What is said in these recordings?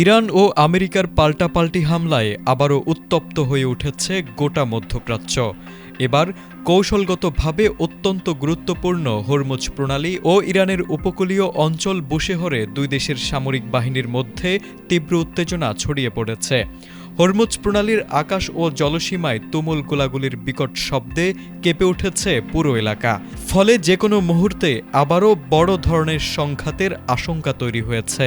Iran ও আমেরিকার পাল্টাপাল্টি হামলায় আবারও উত্তপ্ত হয়ে উঠেছে গোটা মধ্যপ্রাচ্য। এবার কৌশলগতভাবে অত্যন্ত গুরুত্বপূর্ণ হরমুজ প্রণালী ও ইরানের উপকূলীয় অঞ্চল বুশেহরে দুই দেশের সামরিক বাহিনীর মধ্যে তীব্র উত্তেজনা ছড়িয়ে পড়েছে। হরমুজ প্রণালীর আকাশ ও জলসীমায় তুমুল গোলাগুলির বিকট শব্দে কেঁপে উঠেছে পুরো এলাকা। ফলে যে কোনো মুহূর্তে আবারও বড় ধরনের সংঘাতের আশঙ্কা তৈরি হয়েছে।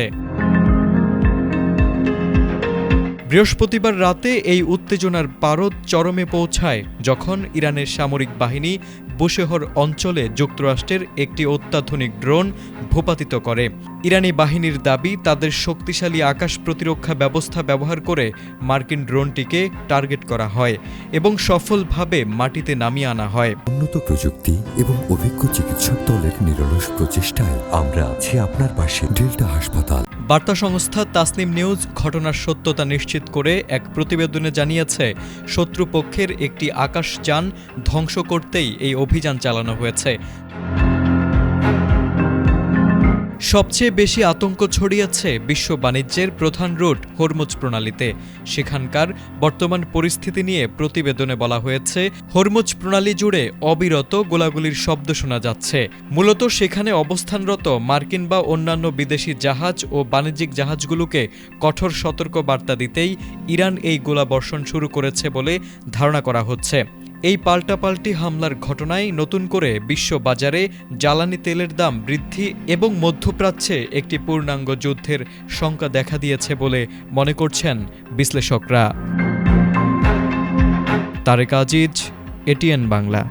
বৃহস্পতিবার রাতে এই উত্তেজনার পারদ চরমে পৌঁছায় যখন ইরানের সামরিক বাহিনী বুশেহর অঞ্চলে যুক্তরাষ্ট্রের একটি অত্যাধুনিক ড্রোন ভূপাতিত করে। ইরানি বাহিনীর দাবি, তাদের শক্তিশালী আকাশ প্রতিরক্ষা ব্যবস্থা ব্যবহার করে মার্কিন ড্রোনটিকে টার্গেট করা হয় এবং সফলভাবে মাটিতে নামিয়ে আনা হয়। উন্নত প্রযুক্তি এবং অভিজ্ঞ চিকিৎসক দলের নিরলস প্রচেষ্টায় আমরা আছি আপনার পাশে। ডেল্টা হাসপাতাল। বার্তা সংস্থা তাসনিম নিউজ ঘটনার সত্যতা নিশ্চিত করে এক প্রতিবেদনে জানিয়েছে, শত্রুপক্ষের একটি আকাশযান ধ্বংস করতেই এই অভিযান চালানো হয়েছে। সবচেয়ে বেশি আতঙ্ক ছড়িয়েছে বিশ্ব বাণিজ্যের প্রধান রুট হরমুজ প্রণালীতে। সেখানকার বর্তমান পরিস্থিতি নিয়ে প্রতিবেদনে বলা হয়েছে, হরমুজ প্রণালী জুড়ে অবিরত গোলাগুলির শব্দ শোনা যাচ্ছে। মূলত সেখানে অবস্থানরত মার্কিন বা অন্যান্য বিদেশি জাহাজ ও বাণিজ্যিক জাহাজগুলোকে কঠোর সতর্ক বার্তা দিতেই ইরান এই গোলাবর্ষণ শুরু করেছে বলে ধারণা করা হচ্ছে। এই পাল্টাপাল্টি হামলার ঘটনায় নতুন করে বিশ্ব বাজারে জ্বালানি তেলের দাম বৃদ্ধি এবং মধ্যপ্রাচ্যে একটি পূর্ণাঙ্গ যুদ্ধের শঙ্কা দেখা দিয়েছে বলে মনে করছেন বিশ্লেষকরা। তারেক আজিজ, এটিএন বাংলা।